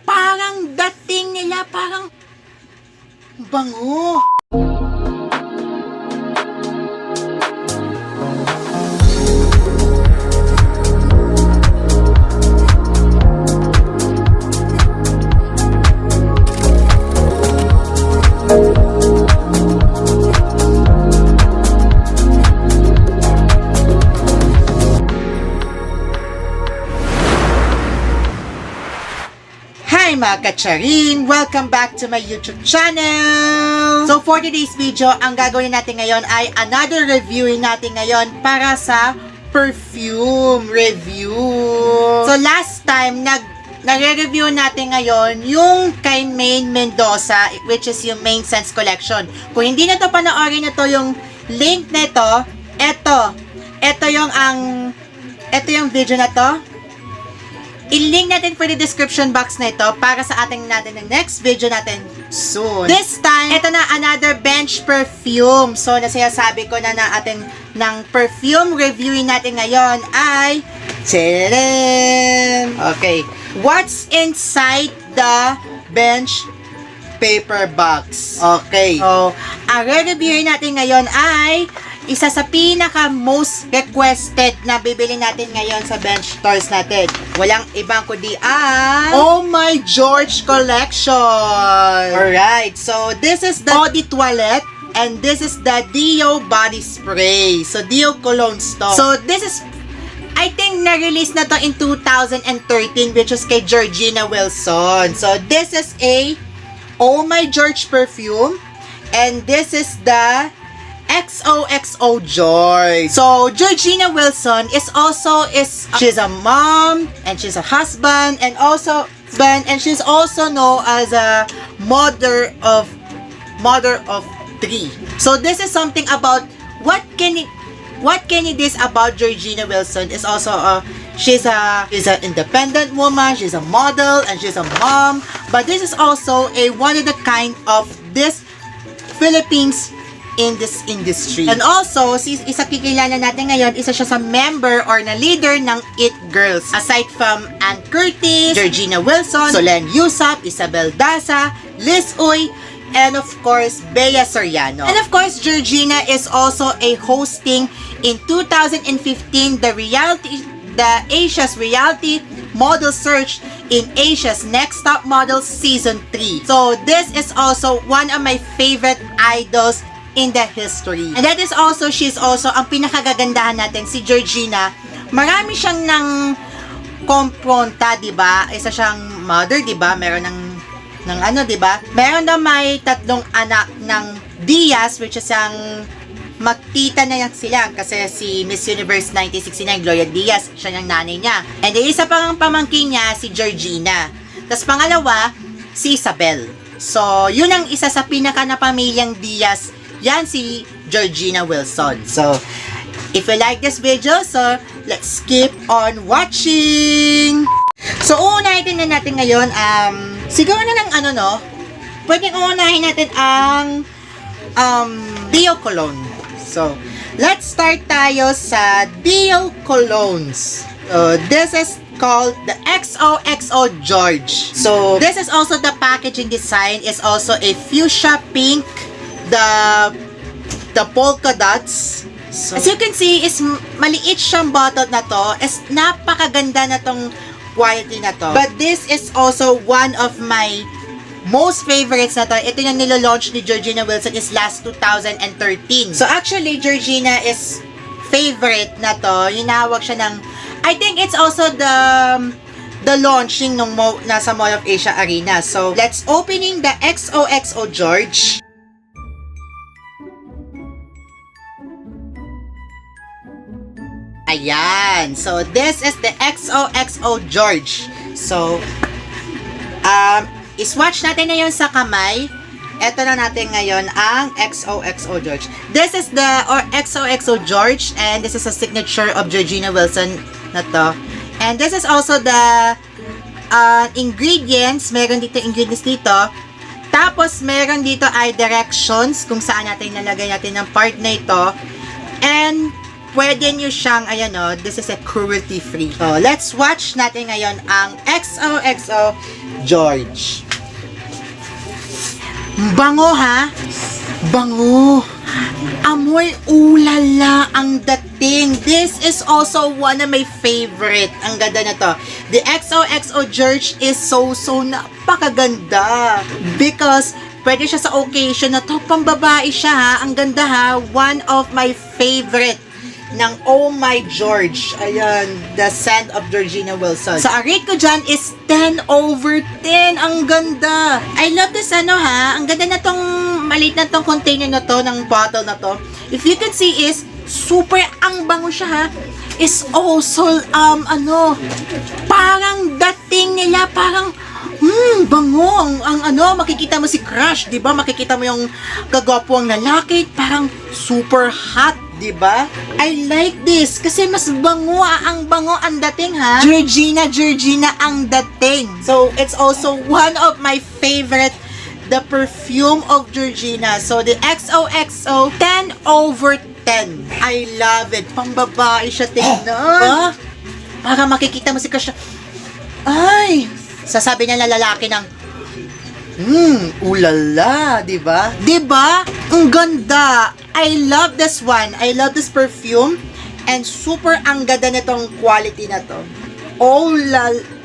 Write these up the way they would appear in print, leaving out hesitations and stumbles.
Parang dating nila, parang bango. Hi mga kacharin! Welcome back to my YouTube channel! So for today's video, ang gagawin natin ngayon ay another reviewing natin ngayon para sa perfume review. So last time, nare-review natin ngayon yung kay Maine Mendoza, which is yung Maine Scents Collection. Kung hindi na to panoorin na to yung link na ito, ito yung video na to. I-link natin for the description box na ito para sa ating natin ng next video natin soon. This time, ito na another bench perfume. So, nasasabi ko na ating ng perfume reviewing natin ngayon ay okay. What's inside the bench paper box? Okay. So, ang re-reviewin natin ngayon ay isa sa pinaka most requested na bibili natin ngayon sa bench stores natin. Walang ibang kundi ang Oh My George collection. Alright, so this is the Eau de Toilette and this is the Dio body spray. So Dio colognes to. So this is, I think na-release na to in 2013, which is kay Georgina Wilson. So this is a Oh My George perfume and this is the XOXO George. So Georgina Wilson she's a mom and she's a husband and she's also known as a mother of three. So this is something about what can you this about Georgina Wilson is also she's an independent woman, she's a model and she's a mom, but this is also a one of the kind of this Philippines in this industry. And also, isa kikilala natin ngayon, isa siya sa member or na leader ng It Girls. Aside from Ann Curtis, Georgina Wilson, Solen Yusap, Isabel Daza, Liz Uy, and of course, Bea Soriano. And of course, Georgina is also a hosting in 2015 the Asia's Reality Model Search in Asia's Next Top Models Season 3. So, this is also one of my favorite idols in the history. And that is also, she's also, ang pinakagagandahan natin, si Georgina, marami siyang nang kompronta, diba? Isa siyang mother, diba? Meron ng ano, diba? Meron na may tatlong anak ng Diaz, which is ang magtita na yan sila kasi si Miss Universe 1969, Gloria Diaz, siya yung nanay niya. And the isa pang pamangkin niya, si Georgina. Tapos pangalawa, si Isabel. So, yun ang isa sa pinaka na pamilyang Diaz. Yan si Georgina Wilson. So, if you like this video, so let's keep on watching. So, uunahin na natin ngayon, siguro na ng ano, no? Pwedeng uunahin natin ang Dio Cologne. So, let's start tayo sa Dio Colognes. This is called the XOXO George. So, this is also the packaging design is also a fuchsia pink. The polka dots. So, as you can see, is maliit siyang bottle na to. Is napakaganda na tong quality na to. But this is also one of my most favorites na to. Ito yung nilo-launch ni Georgina Wilson is last 2013. So actually, Georgina is favorite na to. Hinawag siya ng, I think it's also the launching nung nasa Mall of Asia Arena. So let's opening the XOXO George. Ayan. So, this is the XOXO George. So, iswatch natin na yun sa kamay. Ito na natin ngayon ang XOXO George. This is the XOXO George and this is a signature of Georgina Wilson na to. And this is also the ingredients. Meron dito ingredients dito. Tapos, meron dito ay directions kung saan natin nalagay natin ng part na ito. And, pwede nyo siyang, ayan o, this is a cruelty-free. So, let's watch natin ngayon ang XOXO George. Bango ha? Bango. Amoy ulala ang dating. This is also one of my favorite. Ang ganda na to. The XOXO George is so napakaganda. Because pwede siya sa occasion na to. Pambabae siya ha. Ang ganda ha. One of my favorite ng Oh My George. Ayan, The Scent of Georgina Wilson. Sa rate ko dyan is 10/10. Ang ganda. I love this ha. Ang ganda na tong maliit na tong container na to, ng bottle na to. If you can see is, super ang bango siya ha. Is also, parang dating nila, parang, bango. Makikita mo si Crush, di ba? Makikita mo yung kagwapuang lalaki, parang super hot, di ba? I like this kasi mas bango, ang bango ang dating ha. Georgina ang dating. So, it's also one of my favorite, the perfume of Georgina. So, the XOXO 10/10. I love it. Pambabae siya tingnan. Para makikita mo si Crush. Ay! Sasabi niya na lalaki ng ulala, di ba? Di ba? Ang ganda. I love this one. I love this perfume. And super ang ganda nitong quality na to.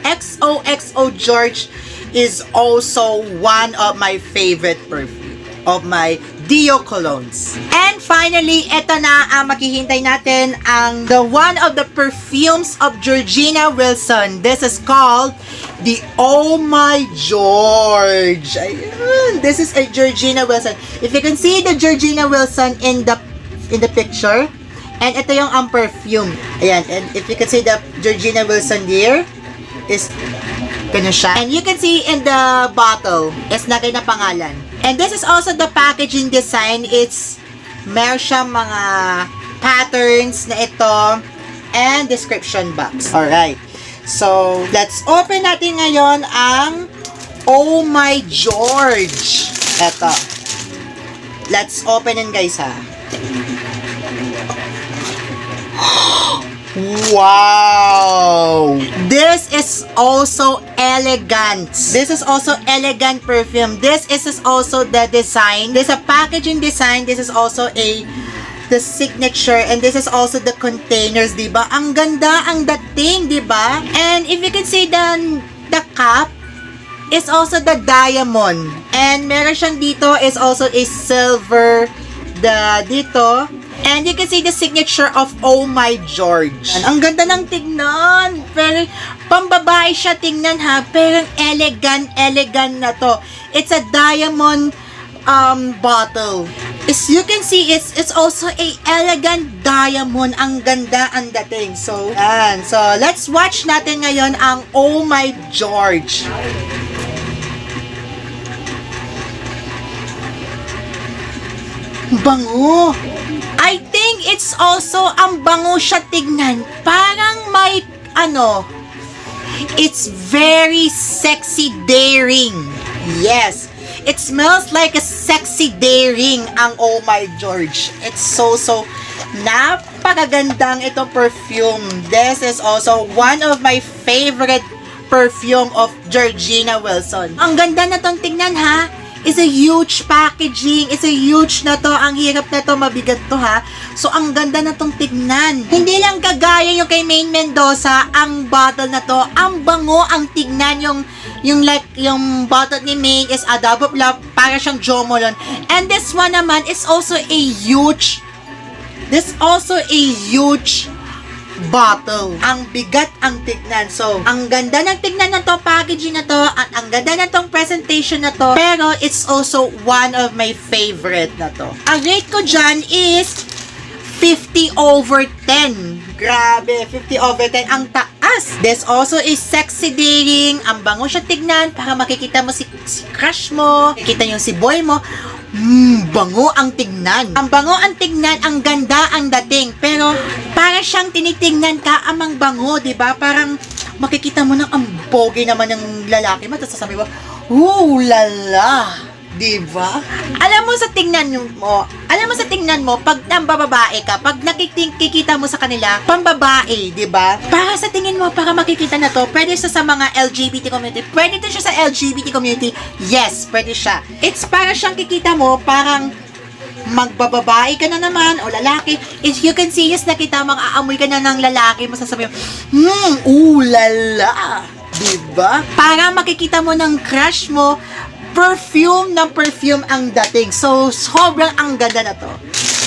XOXO George is also one of my favorite perfume of my Dio colognes. And finally, ito na ang maghihintay natin, ang the one of the perfumes of Georgina Wilson. This is called the Oh My George. Ayun. This is a Georgina Wilson. If you can see the Georgina Wilson in the picture, and ito yung ang perfume. Ayan, and if you can see the Georgina Wilson here, is ganun siya. And you can see in the bottle, is nagay na pangalan. And this is also the packaging design. It's meron siyang mga patterns na ito and description box. Alright. So, let's open natin ngayon ang Oh My George. Ito. Let's open it, guys, ha. Wow! This is also elegant. This is also elegant perfume. This is also the design. This is a packaging design. This is also the signature, and this is also the containers, diba? Ang ganda ang dating, diba? And if you can see the cap is also the diamond. And meron siyang dito is also a silver dito. And you can see the signature of Oh My George. Ang ganda ng tignan. Pero pambabae siya tingnan ha. Pero elegant na to. It's a diamond bottle. As you can see, it's also a elegant diamond. Ang ganda ang dating. So, yan. So, let's watch natin ngayon ang Oh My George. Bango. I think it's also ang bango siya tignan. Parang may it's very sexy daring. Yes. It smells like a sexy daring ang Oh My George. It's so napakagandang ito perfume. This is also one of my favorite perfume of Georgina Wilson. Ang ganda na tong tingnan ha. It's a huge packaging. It's a huge na to. Ang hirap na to. Mabigat to ha. So, ang ganda na tong tignan. Hindi lang kagaya yung kay Maine Mendoza, ang bottle na to. Ang bango ang tignan. Yung bottle ni Maine is Adobo Love. Para siyang Jomolon. And this one naman is also a huge bottle. Ang bigat ang tignan. So, ang ganda ng tignan na to, packaging na to, ang ganda na tong presentation na to, pero it's also one of my favorite na to. Ang rate ko dyan is 50/10. Grabe, 50/10. Ang taas. This also is sexy daring. Ang bango siya tignan para makikita mo si crush mo, makikita yung si boy mo. Bango ang tignan. Ang bango ang tignan, ang ganda ang dating. Pero, para siyang tinitingnan ka amang bango, diba? Parang makikita mo na ang pogi naman ng lalaki mo. Tapos sasabi mo, ooh lala. Diba? Alam mo sa tingnan mo, pag nambababae ka, pag nakikita mo sa kanila, pambabae, diba? Para sa tingin mo, para makikita na to, pwede siya sa mga LGBT community. Pwede to siya sa LGBT community. Yes, pwede siya. It's para siyang kikita mo, parang magbababae ka na naman o lalaki. If you can see, yes, nakita mo, aamoy ka na ng lalaki, masasabi mo, lala. Diba? Para makikita mo ng crush mo, perfume ng perfume ang dating. So, sobrang ang ganda na to.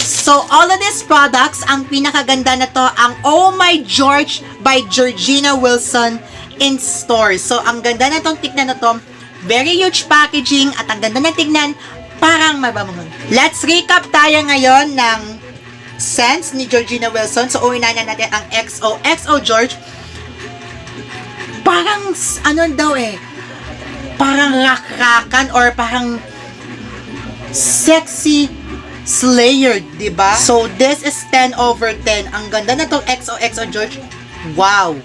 So, all of these products, ang pinakaganda na to, ang Oh My George by Georgina Wilson in stores. So, ang ganda na tong tignan na to. Very huge packaging at ang ganda na tignan, parang mabangon. Let's recap tayo ngayon ng scents ni Georgina Wilson. So, unahin natin ang XO George. Parang, parang rak-rakan or parang sexy slayer, diba? So, this is 10/10. Ang ganda na tong XO George. Wow!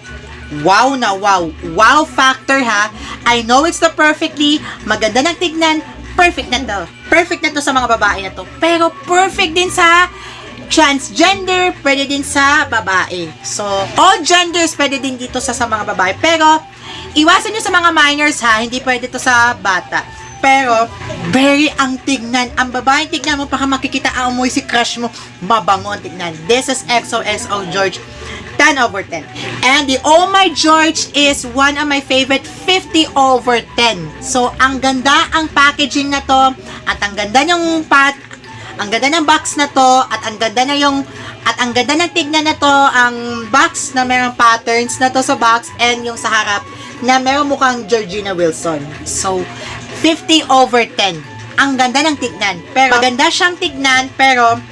Wow na wow! Wow factor ha! I know it's the perfectly maganda ng tignan. Perfect na to. Perfect na to sa mga babae na to. Pero perfect din sa transgender, pwede din sa babae. So, all genders pwede din dito sa mga babae. Pero, iwasan nyo sa mga minors ha, hindi pwede to sa bata. Pero, very ang tignan. Ang babae tignan mo, baka makikita ang amoy si crush mo, mabango ang tignan. This is XO George, 10/10. And the Oh My George is one of my favorite, 50/10. So, ang ganda ang packaging na to, at ang ganda ng ang ganda ng box na to, at ang ganda ng tignan na to, ang box na mayroong patterns na to sa box, and yung sa harap na mayroong mukhang Georgina Wilson. So, 50/10. Ang ganda ng tignan. Pero, maganda siyang tignan, pero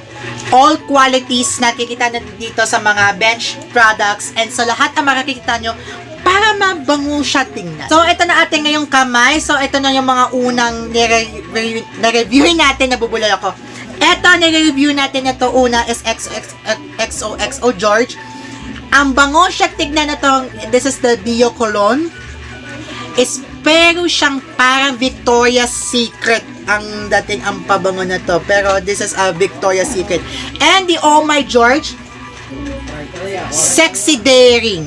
all qualities na nakikita na dito sa mga bench products and sa lahat na makikita nyo para mabango siya tingnan. So, ito na ating ngayong kamay. So, ito na yung mga unang na-review natin, nabubulol ako. Ito, nire-review natin ito. Una is XO George. Ang bango siya tignan na to. This is the Dio Cologne. Pero siyang parang Victoria's Secret ang dating ang pabango na to. Pero this is a Victoria's Secret. And the Oh My George, sexy daring.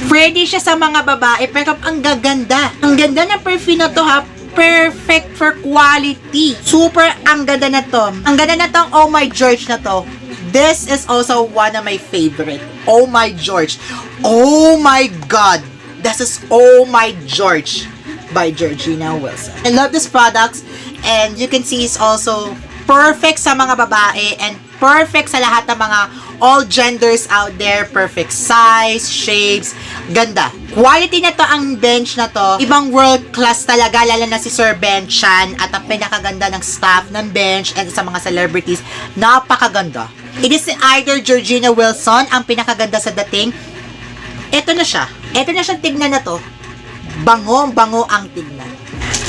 Pwede siya sa mga babae, pero ang gaganda. Ang ganda ng perfume na to ha. Perfect for quality. Super ang ganda na to. Ang ganda na tong Oh My George na to. This is also one of my favorite. Oh My George. Oh my God. This is Oh My George by Georgina Wilson. I love this products, and you can see it's also perfect sa mga babae and perfect sa lahat ng mga all genders out there. Perfect size, shapes, ganda. Quality na to ang bench na to. Ibang world class talaga, lalo na si Sir Ben Chan at ang pinakaganda ng staff ng bench and sa mga celebrities. Napakaganda. It is either Georgina Wilson ang pinakaganda sa dating. Ito na siya. Ito na siyang tignan na to. Bango-bango ang tignan.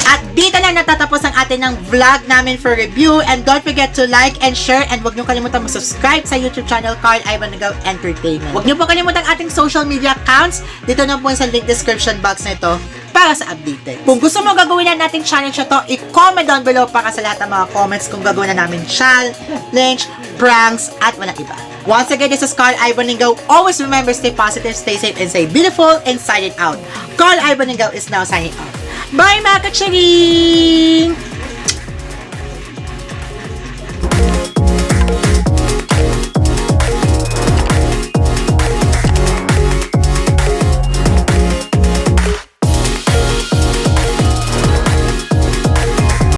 At dito na natatapos ang atin ng vlog namin for review. And don't forget to like and share. And huwag niyo kalimutan mag-subscribe sa YouTube channel Carl Ivan Nagaw Entertainment. Huwag niyo po kalimutan ating social media accounts. Dito na po sa link description box na ito para sa updated. Kung gusto mo gagawin na natin challenge na to, i-comment down below para sa lahat ng mga comments kung gagawin na namin challenge, pranks, at walang iba. Once again, this is Carl Ivan Nagaw. Always remember, stay positive, stay safe, and stay beautiful inside and out. Carl Ivan Nagaw is now signing off. Bye mga kacharing!